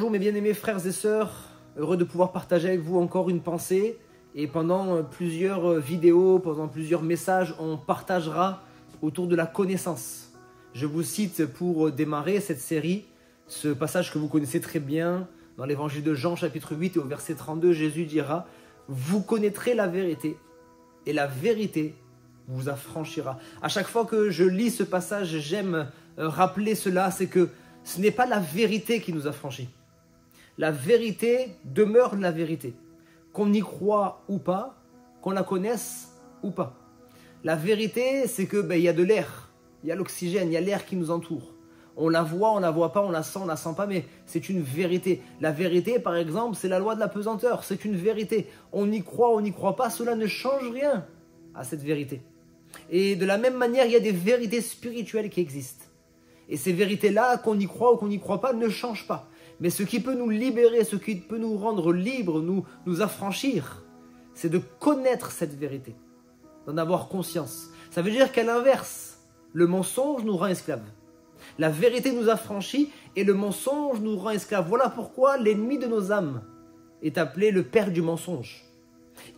Bonjour mes bien-aimés frères et sœurs, heureux de pouvoir partager avec vous encore une pensée. Et pendant plusieurs vidéos, pendant plusieurs messages, on partagera autour de la connaissance. Je vous cite pour démarrer cette série, ce passage que vous connaissez très bien, dans l'évangile de Jean chapitre 8 et au verset 32, Jésus dira « Vous connaîtrez la vérité, et la vérité vous affranchira ». À chaque fois que je lis ce passage, j'aime rappeler cela, c'est que ce n'est pas la vérité qui nous affranchit. La vérité demeure la vérité. Qu'on y croit ou pas, qu'on la connaisse ou pas. La vérité, c'est que y a de l'air, il y a l'oxygène, il y a l'air qui nous entoure. On la voit pas, on la sent pas, mais c'est une vérité. La vérité, par exemple, c'est la loi de la pesanteur, c'est une vérité. On y croit, on n'y croit pas, cela ne change rien à cette vérité. Et de la même manière, il y a des vérités spirituelles qui existent. Et ces vérités-là, qu'on y croit ou qu'on n'y croit pas, ne changent pas. Mais ce qui peut nous libérer, ce qui peut nous rendre libres, nous affranchir, c'est de connaître cette vérité, d'en avoir conscience. Ça veut dire qu'à l'inverse, le mensonge nous rend esclaves. La vérité nous affranchit et le mensonge nous rend esclaves. Voilà pourquoi l'ennemi de nos âmes est appelé le père du mensonge.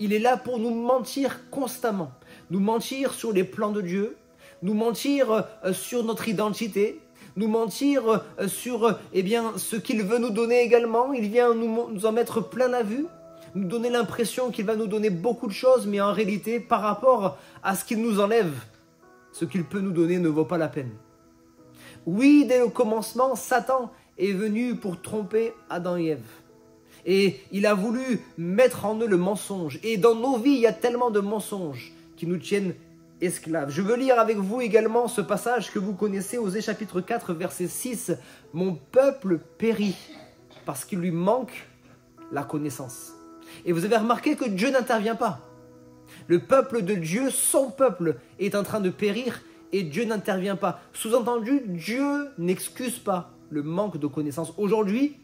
Il est là pour nous mentir constamment, nous mentir sur les plans de Dieu, nous mentir sur notre identité, nous mentir sur ce qu'il veut nous donner également. Il vient nous en mettre plein la vue, nous donner l'impression qu'il va nous donner beaucoup de choses, mais en réalité, par rapport à ce qu'il nous enlève, ce qu'il peut nous donner ne vaut pas la peine. Oui, dès le commencement, Satan est venu pour tromper Adam et Ève. Et il a voulu mettre en eux le mensonge. Et dans nos vies, il y a tellement de mensonges qui nous tiennent esclaves. Je veux lire avec vous également ce passage que vous connaissez, Osée chapitre 4, verset 6. « Mon peuple périt parce qu'il lui manque la connaissance. » Et vous avez remarqué que Dieu n'intervient pas. Le peuple de Dieu, son peuple, est en train de périr et Dieu n'intervient pas. Sous-entendu, Dieu n'excuse pas le manque de connaissance. Aujourd'hui,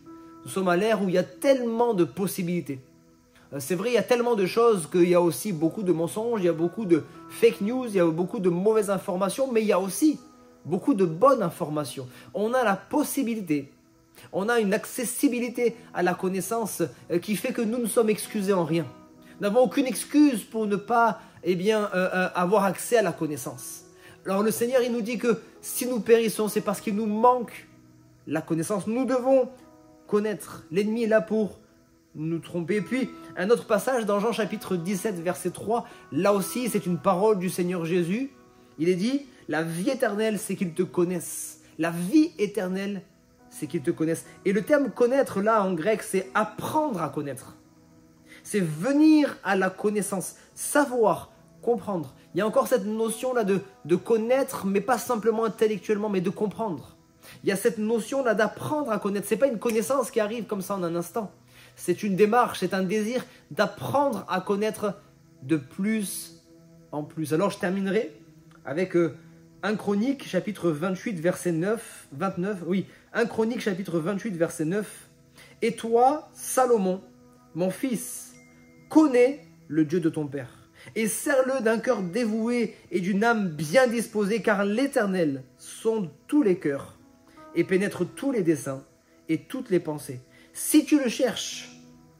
nous sommes à l'ère où il y a tellement de possibilités. C'est vrai, il y a tellement de choses qu'il y a aussi beaucoup de mensonges, il y a beaucoup de fake news, il y a beaucoup de mauvaises informations, mais il y a aussi beaucoup de bonnes informations. On a la possibilité, on a une accessibilité à la connaissance qui fait que nous ne sommes excusés en rien. Nous n'avons aucune excuse pour ne pas avoir accès à la connaissance. Alors le Seigneur, il nous dit que si nous périssons, c'est parce qu'il nous manque la connaissance. Nous devons connaître. L'ennemi est là pour nous tromper. Et puis, un autre passage dans Jean chapitre 17, verset 3, là aussi, c'est une parole du Seigneur Jésus. Il est dit, la vie éternelle, c'est qu'ils te connaissent. La vie éternelle, c'est qu'ils te connaissent. Et le terme connaître, là, en grec, c'est apprendre à connaître. C'est venir à la connaissance, savoir, comprendre. Il y a encore cette notion-là de connaître, mais pas simplement intellectuellement, mais de comprendre. Il y a cette notion-là d'apprendre à connaître. Ce n'est pas une connaissance qui arrive comme ça en un instant. C'est une démarche, c'est un désir d'apprendre à connaître de plus en plus. Alors je terminerai avec 1 Chronique chapitre 28 verset 29. Oui, 1 Chronique chapitre 28 verset 9. « Et toi, Salomon, mon fils, connais le Dieu de ton père. Et sers-le d'un cœur dévoué et d'une âme bien disposée, car l'Éternel sonde tous les cœurs et pénètre tous les desseins et toutes les pensées. Si tu le cherches,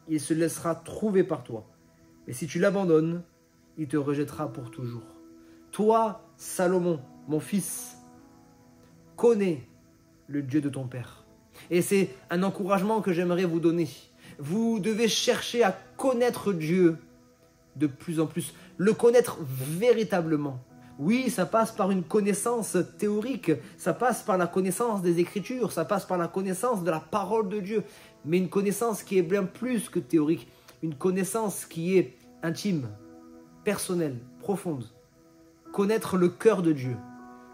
il se laissera trouver par toi. Mais si tu l'abandonnes, il te rejettera pour toujours. Toi, Salomon, mon fils, connais le Dieu de ton père. » Et c'est un encouragement que j'aimerais vous donner. Vous devez chercher à connaître Dieu de plus en plus, le connaître véritablement. Oui, ça passe par une connaissance théorique, ça passe par la connaissance des Écritures, ça passe par la connaissance de la parole de Dieu, mais une connaissance qui est bien plus que théorique, une connaissance qui est intime, personnelle, profonde. Connaître le cœur de Dieu,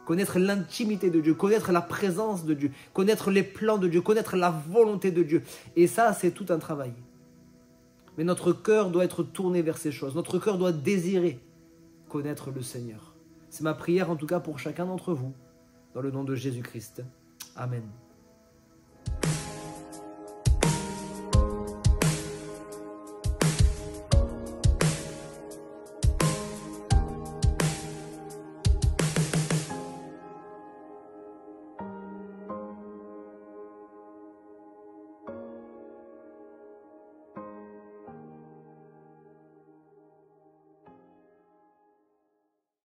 connaître l'intimité de Dieu, connaître la présence de Dieu, connaître les plans de Dieu, connaître la volonté de Dieu. Et ça, c'est tout un travail. Mais notre cœur doit être tourné vers ces choses. Notre cœur doit désirer connaître le Seigneur. C'est ma prière en tout cas pour chacun d'entre vous, dans le nom de Jésus-Christ. Amen.